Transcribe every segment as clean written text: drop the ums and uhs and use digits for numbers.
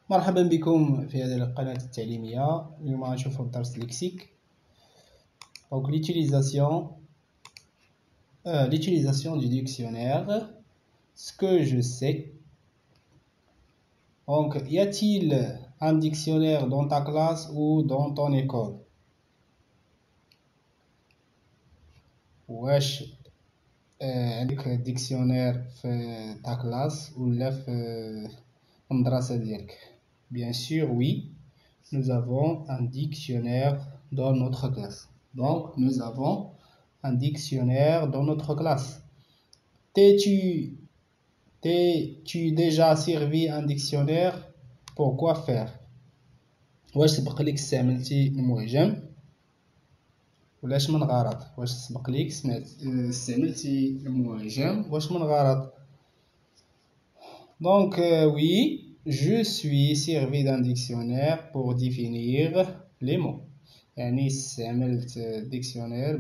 مرحبا بكم في هذه القناة التعليمية. اليوم غنشوفو درس ليكسيك. Donc l'utilisation du dictionnaire. Ce que je sais. Donc, y a-t-il un dictionnaire dans ta classe ou dans ton école? واش عندك dictionnaire في ta classe ولا في المدرسة ديالك؟ Bien sûr, oui. Nous avons un dictionnaire dans notre classe. Donc, nous avons un dictionnaire dans notre classe. T'es-tu déjà servi un dictionnaire? Pourquoi faire? واش سبق ليك استعملتي المعجم ولاش من غرض؟ واش سبق ليك استعملتي المعجم واش من غرض؟ Donc oui, je suis servi d'un dictionnaire pour définir les mots. يعني استعملت dictionnaire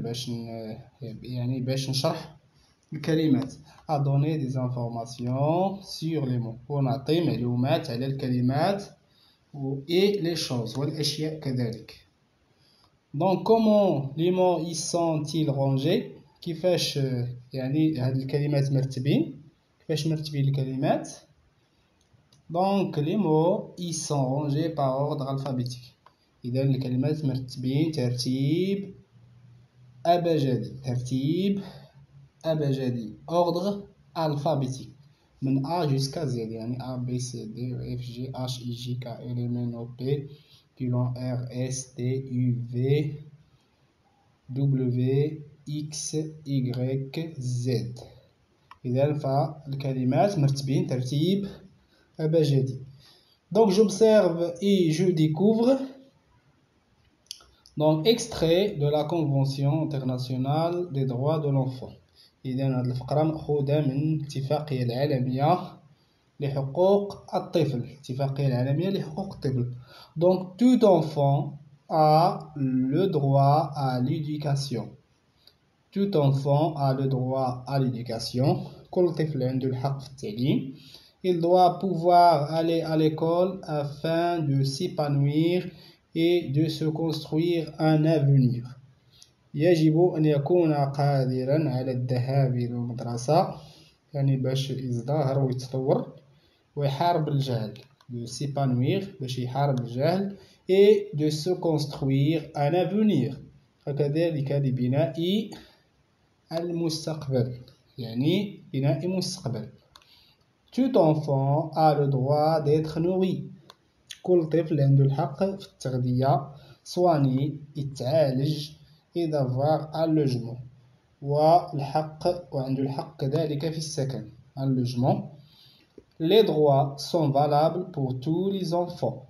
باش نشرح الكلمات. à donner des informations sur les mots. ونعطي معلومات على الكلمات et les choses والأشياء كذلك. Donc comment les mots ils sont-ils rangés؟ كيفاش يعني هاد الكلمات مرتبين؟ كيفاش مرتبين الكلمات؟ Donc les mots ils sont rangés par ordre alphabétique. إذا الكلمات مرتبين ترتيب أبجدي ordre alphabétique من A jusqu'à Z. يعني A B C D E F G H I J K L M N O P Q R S T U V W X Y Z. إذا فالكلمات مرتبين ترتيب أبجدي. Donc j'observe et je découvre. Donc extrait de la Convention internationale des droits de l'enfant. إذا هذه الفقرة مأخوذة من الاتفاقية العالمية لحقوق الطفل. الاتفاقية العالمية لحقوق الطفل. Donc tout enfant a le droit à l'éducation. Tout enfant a le droit à l'éducation. كل طفل عنده الحق في التعليم. Il doit pouvoir aller à l'école afin de s'épanouir et de se construire un avenir. يجب أن يكون قادرا على الذهاب إلى المدرسة يعني باش يزدهر ويتطور ويحارب الجهل. de s'épanouir باش يحارب الجهل et de se construire un avenir وكذلك لبناء المستقبل يعني بناء مستقبل. Tout enfant a le droit d'être nourri. كل طفل عنده الحق في التغذية. soigner يتعالج et d'avoir un logement. وعنده الحق كذلك في السكن un logement. Les droits sont valables pour tous les enfants.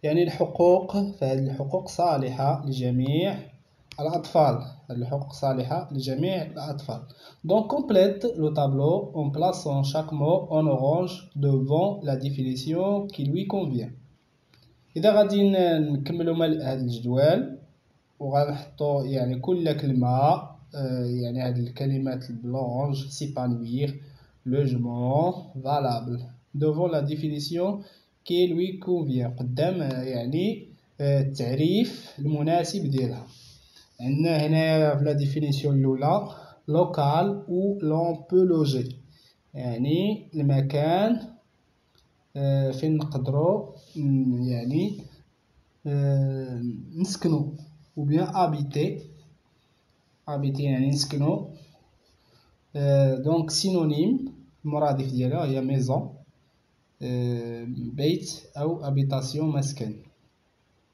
يعني الحقوق فهذه الحقوق صالحة لجميع الأطفال. الحقوق صالحة لجميع الأطفال. Donc complète le tableau en plaçant chaque mot en orange devant la définition qui lui convient. إذا غادي نكملوا هذا الجدول وغنحطوا يعني كل كلمة يعني هذه الكلمات بالأورانج s'épanouir, logement, valable devant la définition qui lui convient قدام يعني التعريف المناسب ديالها. عندنا هنا في لا ديفينيسيون الأولى local ou l'on peut loger يعني المكان فين نقدروا يعني نسكنوا ou bien habiter يعني نسكنوا. donc synonyme المرادف ديالها هي maison بيت أو habitation مسكن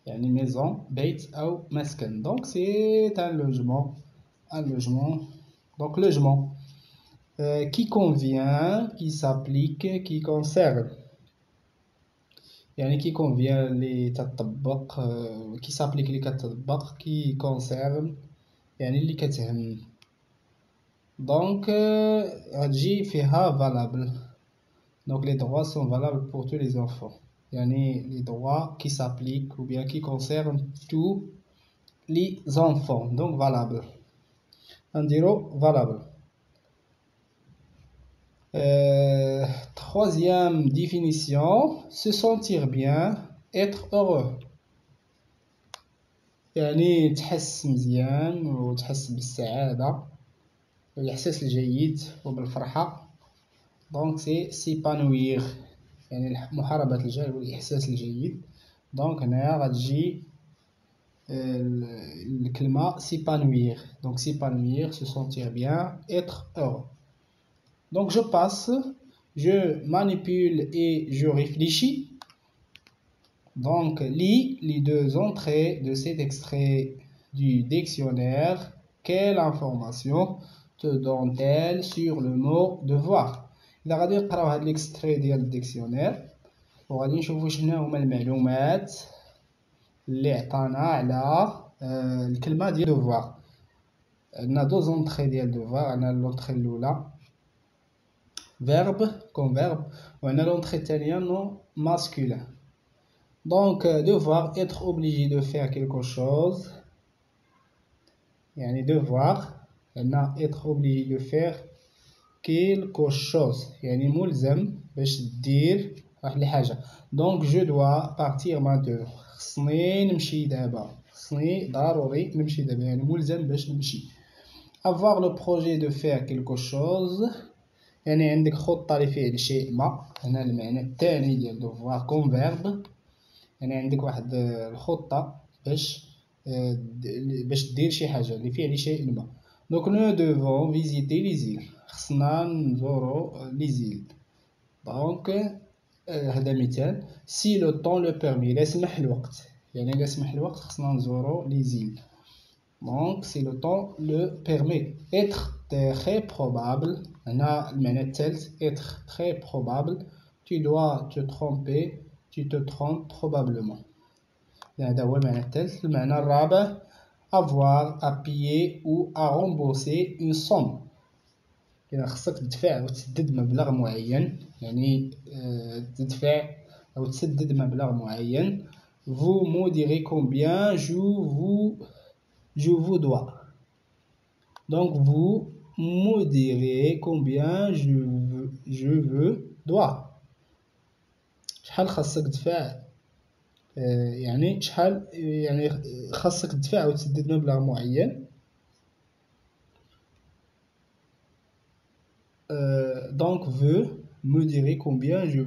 يعني maison بيت أو مسكن. donc c'est un logement donc logement qui convient, qui s'applique, qui concerne يعني qui convient اللي تطبق qui s'applique اللي كتطبق qui concerne يعني اللي كتهم. donc هتجي فيها valable. donc les droits sont valables pour tous les enfants يعني les droits qui s'appliquent ou bien qui concernent tous les enfants. donc valable نديرو valable. Troisième définition, se sentir bien, être heureux. يعني تحس مزيان وتحس بالسعادة والإحساس الجيد وبالفرحة. دونك سي سيبانويغ، يعني محاربة الجهل والإحساس الجيد. دونك هنايا غتجي الكلمة s'épanouir. Donc s'épanouir, se sentir bien, être heureux. Donc je passe, je manipule et je réfléchis. Donc lis les deux entrées de cet extrait du dictionnaire. Quelle information te donne-t-elle sur le mot devoir؟ إذا غادي نقراو هاد l'extrait ديال الديكسيونير وغادي نشوفو شنو هما المعلومات اللي عطانا على الكلمة ديال devoir. عندنا دو زونطخي ديال devoir، عندنا لونطخي الأولى verbe comme verbe وعندنا لونطخي الثانية non masculin. Donc devoir, être obligé de faire quelque chose. يعني devoir عندنا être obligé de faire quelque chose يعني ملزم باش دير واحد الحاجة. Donc je dois partir maintenant. خصني نمشي دابا، خصني ضروري نمشي دابا يعني ملزم باش نمشي. avoir le projet de faire quelque chose يعني عندك خطة لفعل شيء ما. هنا المعنى الثاني ديال devoir comme verbe، يعني عندك واحد الخطة باش دير شي حاجة لفعل شيء ما. donc nous devons visiter les îles. خصنا نزورو les îles. donc هذا مثال. si le temps le permet، إلا سمح الوقت، يعني إلا سمح الوقت خصنا نزورو les îles. donc si le temps le permet. être très probable، هنا المعنى الثالث être très probable. tu dois te tromper، tu te trompes probablement. هذا هو المعنى الثالث. المعنى الرابع avoir à payer ou à rembourser une somme، يعني خصك تدفع أو تسدد مبلغ معين، يعني تدفع أو تسدد مبلغ معين. vous me direz combien je vous dois. donc vous me direz combien je vous dois. شحال خاصك تدفع، يعني شحال يعني خاصك تدفع أو تسدد مبلغ معين. donc vous me direz combien je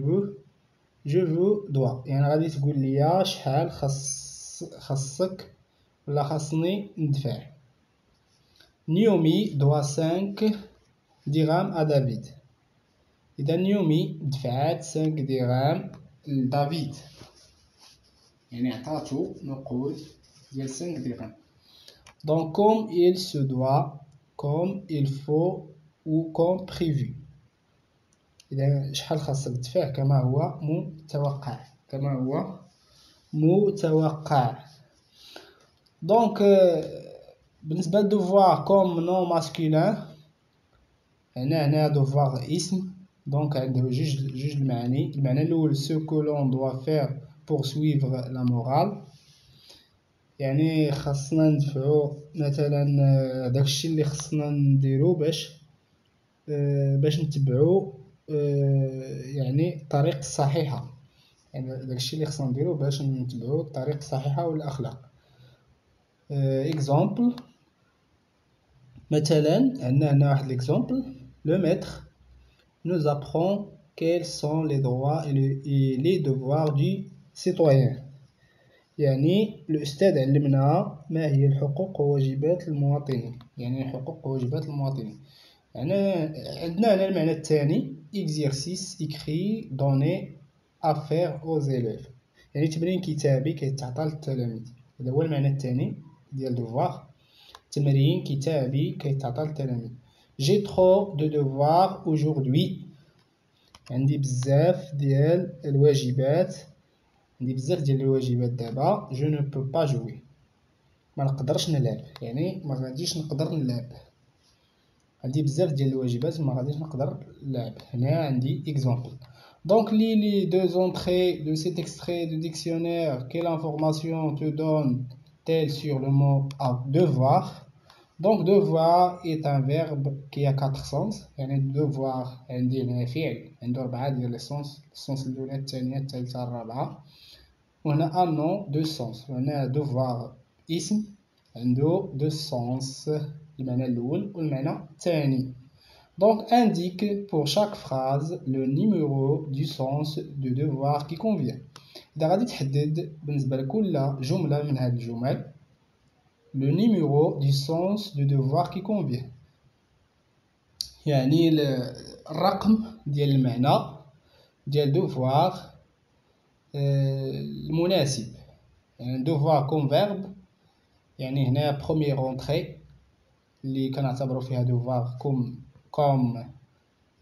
vous dois، يعني غادي تقول لي شحال خاصك ولا خاصني ندفع. Naomi doit 5 dirhams à David. إذا نيومي دفعات 5 درهم لدافيد، يعني عطاتو نقود ديال 5 درهم. donc comme il se doit، comme il faut ou comme prévu. إذا شحال خاصك تدفع كما هو متوقع، كما هو متوقع. donc بالنسبة لدوفوار كوم نون ماسكولين، هنا دوفوار اسم، donc عنده جوج المعاني. المعنى الأول ce que l'on doit faire pour suivre la morale، يعني خاصنا ندفعو مثلا داكشي اللي خاصنا نديرو باش نتبعو يعني الطريق الصحيحة، يعني داكشي اللي خاصنا نديرو باش نتبعو الطريق الصحيحة والأخلاق. exemple مثلا عندنا هنا واحد l'exemple. le maître nous apprend quels sont les droits et les devoirs du citoyen، يعني الأستاذ علمنا ما هي الحقوق وواجبات المواطنين، يعني الحقوق وواجبات المواطنين. يعني عندنا هنا المعنى الثاني exercice écrit donné à faire aux élèves، يعني تمرين كتابي كيتعطى للتلاميذ. هذا هو المعنى الثاني ديال devoir، تمرين كتابي كيتعطى للتلاميذ. j'ai trop de devoirs aujourd'hui، عندي بزاف ديال الواجبات، دابا. je ne peux pas jouer، ما نقدرش نلعب، يعني ما غاديش نقدر نلعب، عندي بزاف ديال الواجبات ما غاديش نقدر نلعب. هنا عندي exemple. donc lis les deux entrées de cet extrait de dictionnaire. quelle information te donne-t-elle sur le mot devoir؟ Donc devoir est un verbe qui a 4 sens. يعني devoir عندي هنا فعل عنده 4 ديال السنس، السنس الأولى الثانية الثالثة الرابعة. وهنا un nom 2 sens. وهنا devoir اسم عنده 2 sens، المعنى الأول والمعنى الثاني. Donc indique pour chaque phrase le numéro du sens de devoir qui convient. إذا غادي تحدد بالنسبة لكل جملة من هذه الجمل le numéro du sens de devoir qui convient، يعني الرقم ديال المعنى ديال devoir المناسب. يعني devoir comme verbe، يعني هنا première entrée اللي كنعتبروا فيها devoir comme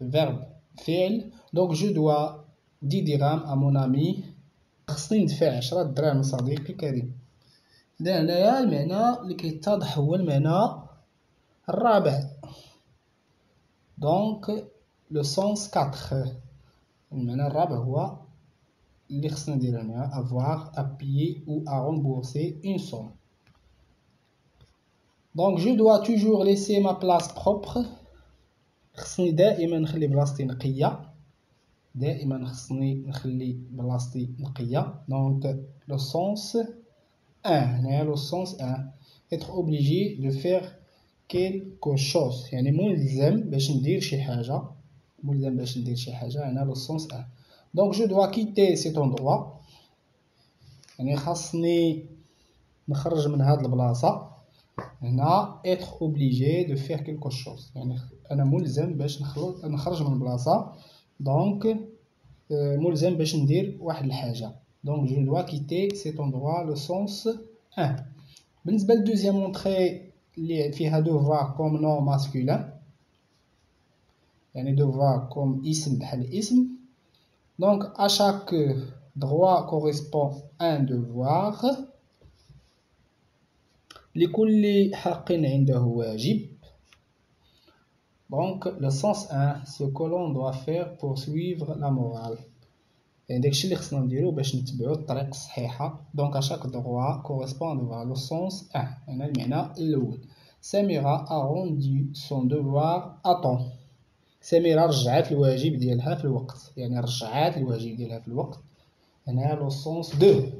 verbe فعل. donc je dois 10 dirhams à mon ami، خصني ندفع 10 دراهم لصديقي كريم. إذا هنايا المعنى اللي كيتضح هو المعنى الرابع. donc le sens 4، المعنى الرابع هو اللي خصنا ندير هنا avoir à payer ou à rembourser une somme. donc je dois toujours laisser ma place propre، خصني دائما نخلي بلاصتي نقية، دائما خصني نخلي بلاصتي نقية. donc le sens 1 هنايا le sens 1 être obligé de faire quelque chose، يعني ملزم باش ندير شي حاجة، ملزم باش ندير شي حاجة. هنا le sens 1. donc je dois quitter cet endroit، يعني خاصني نخرج من هاد البلاصة. هنا être obligé de faire quelque chose، يعني أنا ملزم باش نخرج من البلاصة. donc ملزم باش ندير واحد الحاجة. donc je dois quitter cet endroit le sens 1. بالنسبة للدوزيام اونتري اللي فيها devoir comme nom masculin، يعني devoir comme اسم بحال اسم. donc à chaque droit correspond un devoir، لكل حق عنده واجب. donc le sens 1 ce que l'on doit faire pour suivre la morale، يعني داكشي اللي خصنا نديرو باش نتبعو الطريق الصحيحة. donc à chaque droit correspond à le sens 1، هنا المعنى الأول. سميرة a rendu son devoir à temps، سميرة رجعت الواجب ديالها في الوقت، يعني رجعات الواجب ديالها في الوقت. هنا le sens 2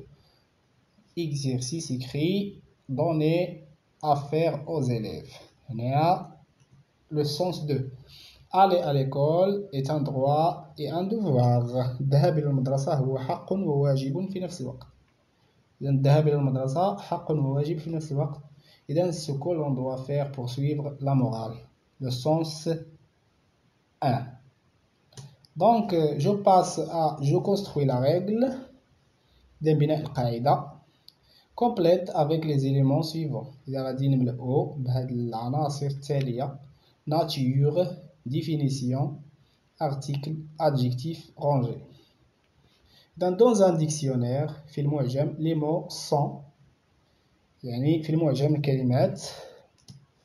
exercice écrit donné à faire aux élèves. هنا le sens 2 aller à l'école est un droit et un devoir، الذهاب إلى المدرسة هو حق وواجب في نفس الوقت. إذا الذهاب إلى المدرسة حق وواجب في نفس الوقت. إذا ce que l'on doit faire pour suivre la morale، le sens 1. donc je passe à je construis la règle، إذا بناء القاعدة complète avec les éléments suivants. إذا غادي نملأو بهاد العناصر التالية nature définition article adjectif rangé. dans un dictionnaire في المعجم les mots sont، يعني في المعجم الكلمات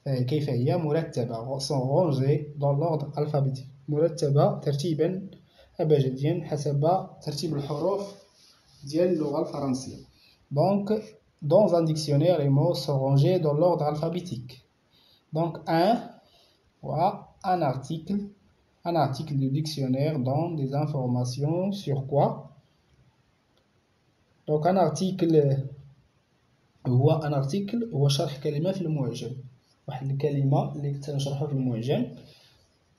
كيف هي مرتبة sont rangées dans l'ordre alphabétique، مرتبة ترتيبا أبجديا حسب ترتيب الحروف ديال اللغة الفرنسية. donc dans un dictionnaire les mots sont rangés dans l'ordre alphabétique. donc un article de dictionnaire donne des informations sur quoi. donc un article هو شرح كلمة في المعجم، واحد الكلمة اللي تنشرحها في المعجم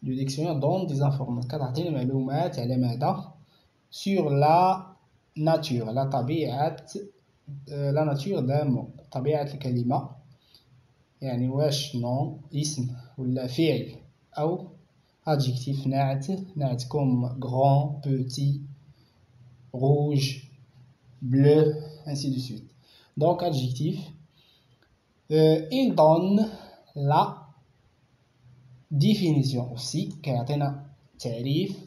du dictionnaire donne des informations، كتعطينا معلومات على ماذا sur la nature، على طبيعة la nature d'un mot، طبيعة الكلمة، يعني واش نون اسم ولا فعل أو adjectif نعت comme grand petit rouge bleu ainsi de suite. donc adjectif il donne la définition aussi، كيعطينا تعريف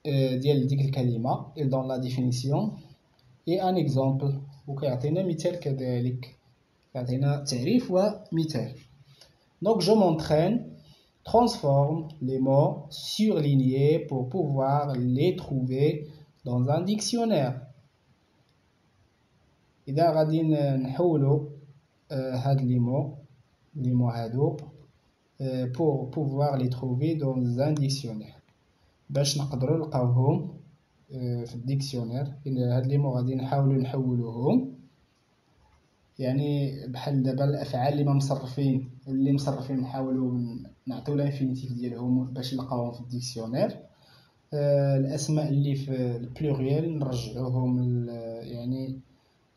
ديال ديك الكلمة. il donne la définition et un exemple، وكيعطينا مثال كذلك، يعطينا تعريف ومثال. donc je m'entraîne transforme les mots surlignés pour pouvoir les trouver dans un dictionnaire. إذا غادي نحولو هاد لي مو لي مو هادو pour pouvoir les trouver dans un dictionnaire باش نقدروا نلقاوهم في الديكسيونير. هاد لي مو غادي نحاولوا نحولوهم، يعني بحال دابا الافعال اللي مصرفين نحاولوا نعطيو الانفينيتيف ديالهم باش نلقاوهم في الديكسيونير. الاسماء اللي في البلوريال نرجعوهم يعني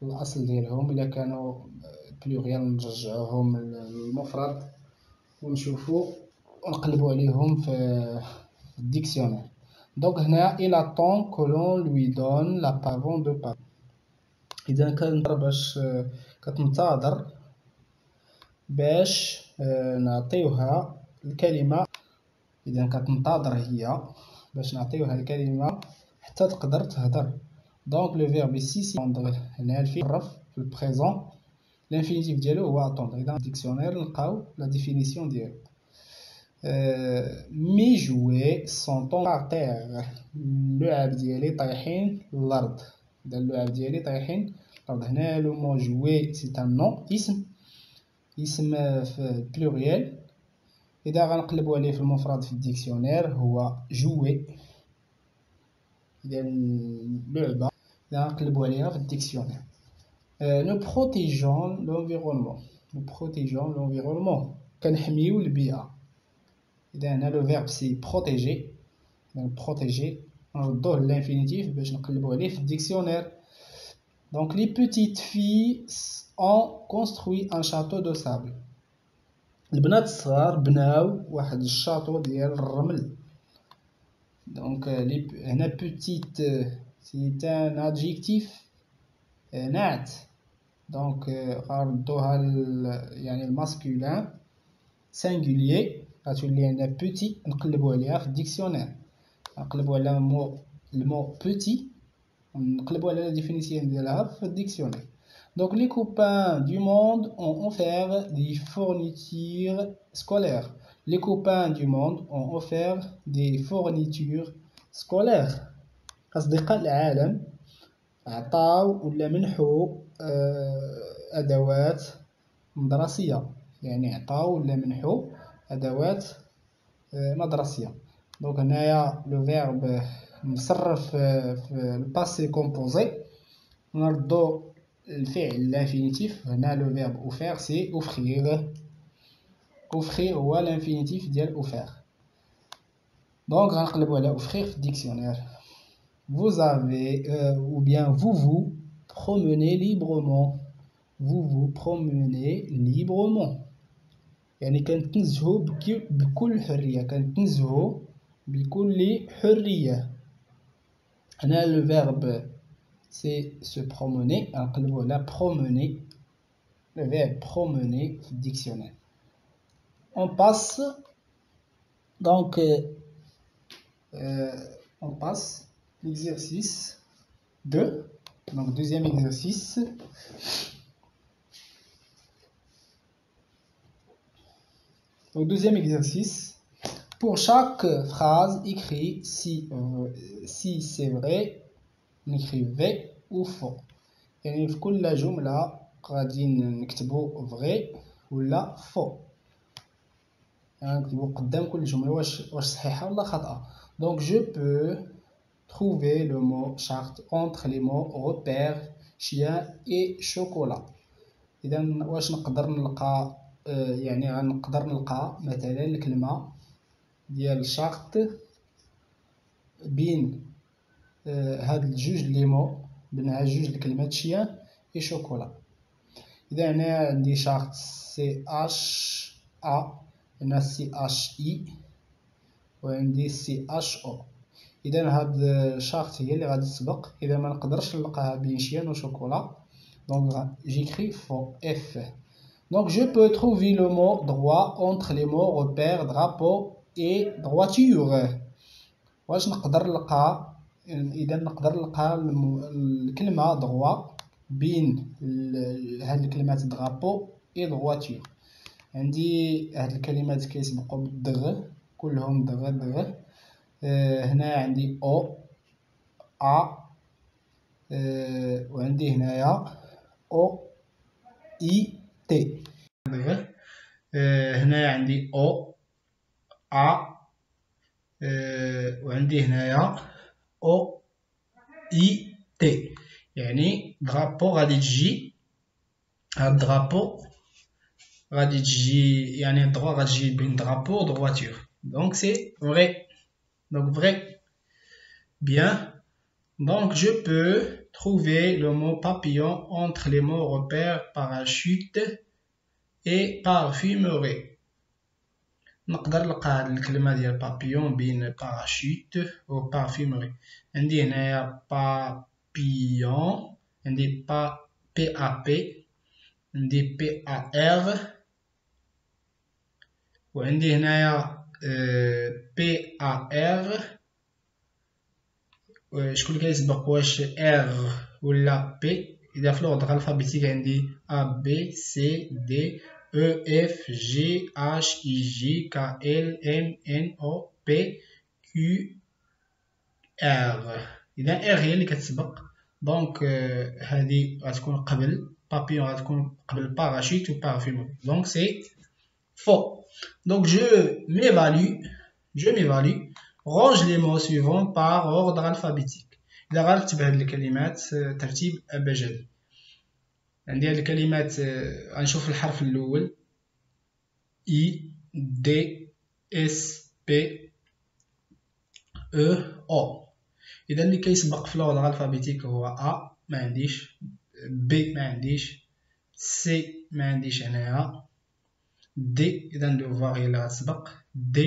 الاصل ديالهم، الا كانوا بلوريال نرجعوهم للمفرد ونشوفوا ونقلبوا عليهم في الديكسيونير. دونك هنا il attend que l'on lui donne la parole de parole. اذا كتنتظر باش نعطيوها الكلمه، اذا كتنتظر هي باش نعطيوها الكلمه حتى تقدر تهضر. دونك لو فيرب سي هنا الفعل في البريزون الانفينيتيف ديالو هو اتوندر. اذا الديكسيونير نلقاو لا ديفينيسيون ديالو. مي جوي سون طون par terre، اللعاب ديالي طايحين للارض. اذا اللعاب ديالي طايحين للارض، هنا لو مو جوي سي ان نون، اسم في البلوريال. اذا غنقلبوا عليه في المفرد في الديكسيونير هو جوي، اذا اللعبه اذا غنقلبوا عليها في الديكسيونير. nous protégeons l'environnement كنحميو البيئه. اذا هنا لو فيرب سي بروتيجي، بروتيجي نردوه للانفينيتيف باش نقلبوا عليه في الديكسيونير. donc les petites filles ont construit un château de sable. البنات الصغار بناو واحد الشاطو ديال الرمل. donc هنا petite c'est un adjectif نعت. donc غنردوها يعني الماسكولين singulier غتولي عندنا بوتي، نقلبوا عليها في الديكسيونير. نقلبوا على المو بوتي ونقلبوا على لا ديفينيسيون ديالها في الديكسيونير. donc les copains du monde ont offert des fournitures scolaires. les copains du monde ont offert des fournitures scolaires. أصدقاء العالم عطاو ولا منحوا أدوات مدرسية، يعني عطاو ولا منحوا أدوات مدرسية. دونك هنايا لو فيرب مصرف في الباسي كومبوزي، نردو الفعل الانفينيتيف. هنا لو فيرب اوفير سي اوفخير، اوفخير هو الانفينيتيف ديال اوفير. دونك غنقلبو على اوفخير في الديكسيونير. vous avez ou bien vous promenez librement. vous promenez librement يعني كنتنزهوا بكل حرية، كنتنزهوا بكل حرية. هنا لو فيرب سي se promener، نقلبوا على promener، le verbe promener في الديكسيونير. on passe donc on passe l'exercice 2. donc deuxième exercice. donc deuxième exercice, pour chaque phrase écrit si c'est vrai نكتبوا ou faux. يعني في كل جملة غادي نكتبوا vrai ولا faux، يعني نكتبوا قدام كل جملة واش صحيحة ولا خطأ. donc je peux trouver le mot charte entre les mots repère, chien et chocolat. إذا واش نقدر نلقى يعني غنقدر نلقى مثلا الكلمة ديال شارت بين هاد الجوج لي مو، بين هاد جوج الكلمات شيان اي شوكولا. اذا هنا عندي شارت سي اش ا، هنا سي اش اي، وعندي سي اش او. اذا هاد شارت هي اللي غادي تسبق. اذا ما نقدرش نلقاها بين شيان وشوكولا، دونك j'écris faux f. donc je peux trouver le mot droit entre les mots repère, drapeau et droiture. واش نقدر نلقى، اذا نقدر نلقى الكلمه دروا بين هاد الكلمات درابو اي درواتور. عندي هاد الكلمات كيسبقوا بالدغ، كلهم دغ. هنا عندي او ا، وعندي هنايا او اي تي دغ. هنايا عندي او ا وعندي هنايا او اي تي، يعني درابو غادي تجي، هاد درابو غادي تجي يعني droit غادي تجي بين درابو و droiture. Donc c'est vrai. Donc vrai. Bien. Donc je peux trouver le mot papillon entre les mots repères parachute et parfumerie. نقدر نلقى هاد الكلمة ديال بابيون بين باراشوت و بارفيمري. عندي هنايا بابيون، عندي بي ا بي، عندي بي ا ار، وعندي هنايا بي ا ار. شكون اللي كيسبق، واش ار ولا بي؟ اذا في الوضع الالفابيتيك عندي ا بي سي دي او اف جي اش اي جي كا ال ام ان او بي كيو ار. اذا ار هي اللي كتسبق، دونك هذه غتكون قبل بابيون، غتكون قبل باراشوت و بارفيمري. دونك سي فو. دونك je m'évalue. Range les mots suivants par ordre alphabétique. إذا غنكتب هاد الكلمات ترتيب أبجدي. عندي هاد الكلمات غنشوف الحرف الأول I D S P E O. إذا اللي كيسبق في الوضع الألفابيتيك هو A، ما عنديش. B ما عنديش. C ما عنديش هنايا. D إذا ندوفوار هي اللي غتسبق. D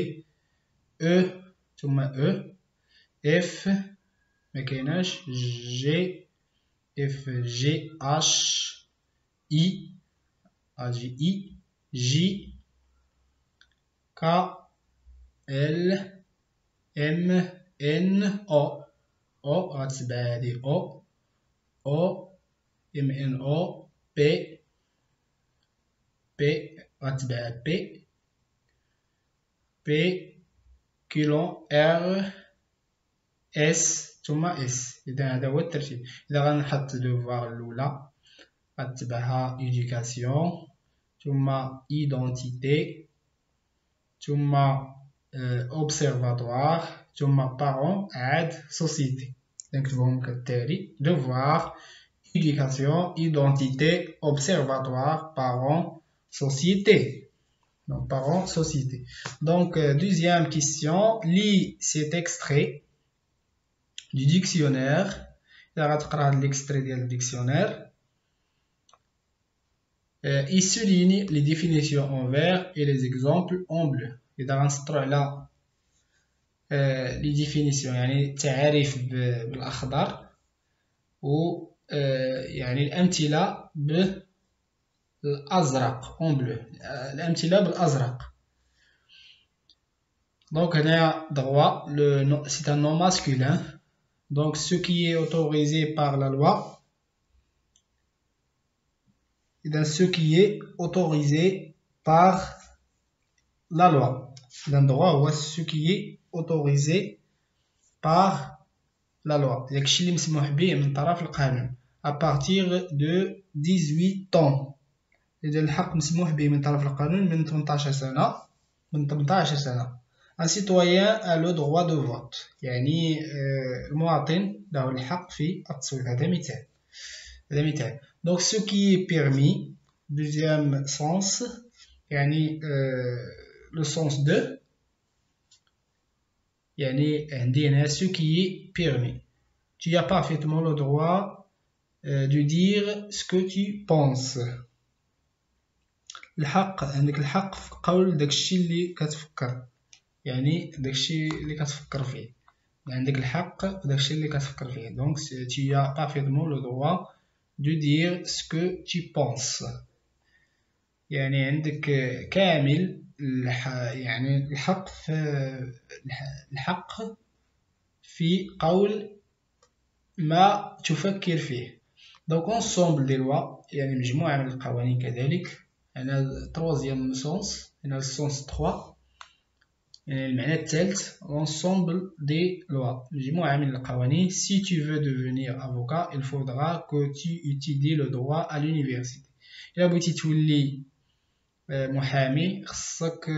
E ثم E. F مكايناش. G F G H I أجي I J K L M N O. O غتتبع هادي O O M N O P P غتتبع P P كيلون R S ثم اس. اذا هذا هو الترتيب. اذا غنحط دوفوار الاولى غتبعها ايديكاسيون ثم ايدونتيتي ثم اوبسيرفاتوار ثم بارون عاد سوسيتي. نكتبهم كالتالي: دوفوار éducation identité observatoire parents société. Donc parents société. Donc deuxième question, lis cet extrait du dictionnaire. إذا غتقرا هاد l'extrait ديال الديكسيونير. Il souligne les définitions en vert et les exemples en bleu. إذا غنسطرو على les définitions يعني التعاريف بالأخضر و يعني الأمثلة بالأزرق en bleu. الأمثلة بالأزرق. Donc هنايا droit, c'est un nom masculin. Donc ce qui est autorisé par la loi. Et dans ce qui est autorisé par la loi. Dans droit, ou ce qui est autorisé par la loi. داكشي اللي مسموح به من طرف القانون à partir de 18 ans. إذا الحق مسموح به من طرف القانون من 18 سنة. من 18 سنة. Un citoyen a le droit de vote. يعني المواطن له الحق في التصويت. هذا مثال. هذا مثال. Donc ce qui est permis, deuxième sens, يعني le sens de, يعني عندي هنا ce qui est permis. Tu as parfaitement le droit de dire ce que tu penses. الحق عندك الحق في قول داكشي اللي كتفكر. يعني داكشي اللي كتفكر فيه. عندك الحق في داكشي اللي كتفكر فيه. Donc tu as parfaitement le droit de dire ce que tu penses. يعني عندك كامل يعني الحق في قول ما تفكر فيه. Donc ensemble des lois يعني مجموعة من القوانين كذلك. هنا troisième sens، هنا السونس 3 يعني المعنى الثالث ensemble des lois مجموعة من القوانين. Si tu veux devenir avocat il faudra que tu étudies le droit à l'université. إلا بغيتي تولي محامي خصك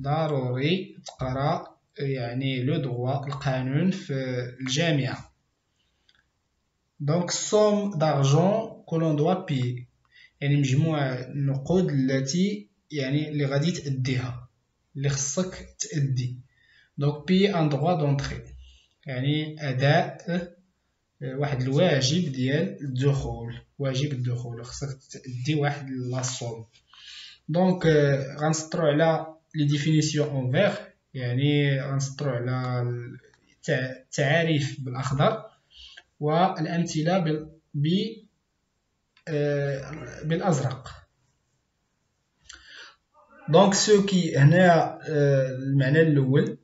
ضروري تقرا يعني لو droit القانون في الجامعة. دونك somme d'argent que l'on doit payer يعني مجموع النقود التي يعني اللي غادي تأديها اللي خصك تأدي. دونك payer un droit d'entrée يعني أداء واحد الواجب ديال الدخول، واجب الدخول خصك تأدي واحد لاصوم. دونك غنسطرو على لي ديفينيسيون اون فيغ يعني غنسطرو على التعاريف بالأخضر والأمثلة بالأزرق. دونك سو كي هنا المعنى الأول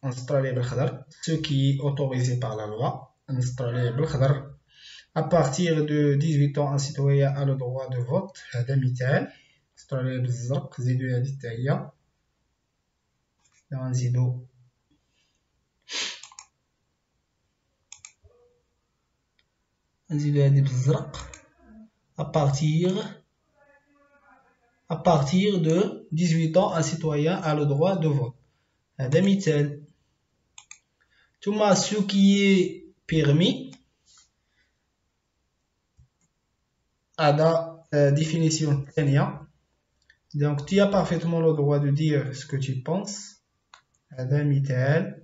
غنسطرو عليه بالخضر، سو كي اوتوريزي باغ لا لوا نسطرو عليه بالخضر. à partir de 18 ans un citoyen a le droit de vote هذا مثال نسطرو عليه بالزرق. زيدو هادي حتى هي غنزيدو هادي بالزرق. à partir de 18 ans un citoyen a le droit de vote هذا مثال. ثم ce qui est permis هذا définition ثانية. donc tu as parfaitement le droit de dire ce que tu penses هذا مثال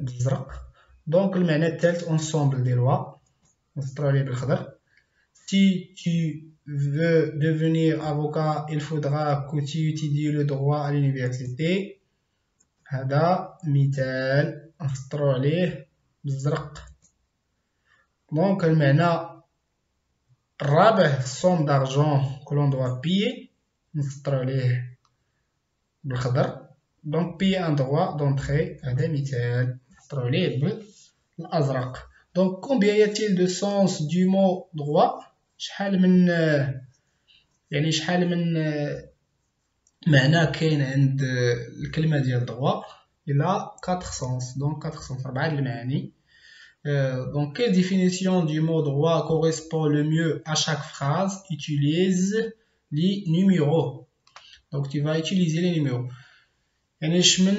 بالزرق. donc المعنى الثالث ensemble des lois نسطرو عليه بالخضر. si tu veux devenir avocat il faudra que tu étudies le droit à l'université هذا مثال نسطرو عليه بالزرق. donc المعنى الرابع somme d'argent que l'on doit payer نسطرو عليه بالخضر. donc payer un droit d'entrée هذا مثال نسطرو عليه بالأزرق. donc combien y a-t-il de sens du mot droit شحال من معنى كاين عند الكلمة ديال droit. il a 4 sens donc 4 sens 4 المعاني. donc quelle définition du mot droit correspond le mieux à chaque phrase? utilise les numéros. donc tu vas utiliser les numéros يعني شمن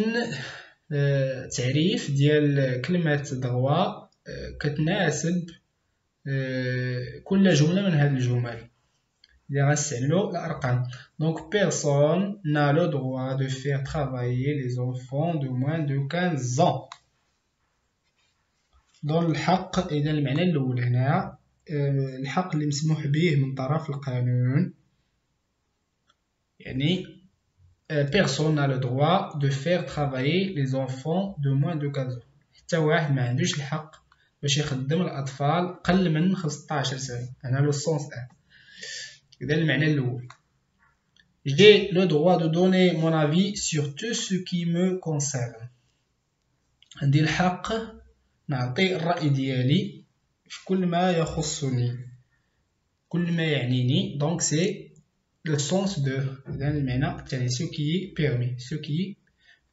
تعريف ديال كلمة droit كتناسب كل جملة من هذه الجمل اللي غنستعملو الأرقام. donc personne n'a le droit de faire travailler les enfants de moins de 15 ans. دون الحق إذا المعنى الأول هنا الحق اللي مسموح به من طرف القانون يعني personne n'a le droit de faire travailler les enfants de moins de 15 ans. حتى واحد ما عندوش الحق باش يخدم الأطفال قل من 15 سنة. هنا لو سونس إذا المعنى الأول. j'ai le droit de donner mon avis sur tout ce qui me concerne. عندي الحق نعطي الرأي ديالي في كل ما يخصني كل ما يعنيني. donc c'est le sens de إذا المعنى الثاني ce qui est permis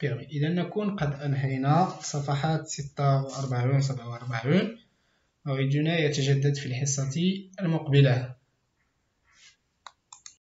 إذا نكون قد أنهينا صفحات 46 و 47. موعدنا يتجدد في الحصة المقبلة.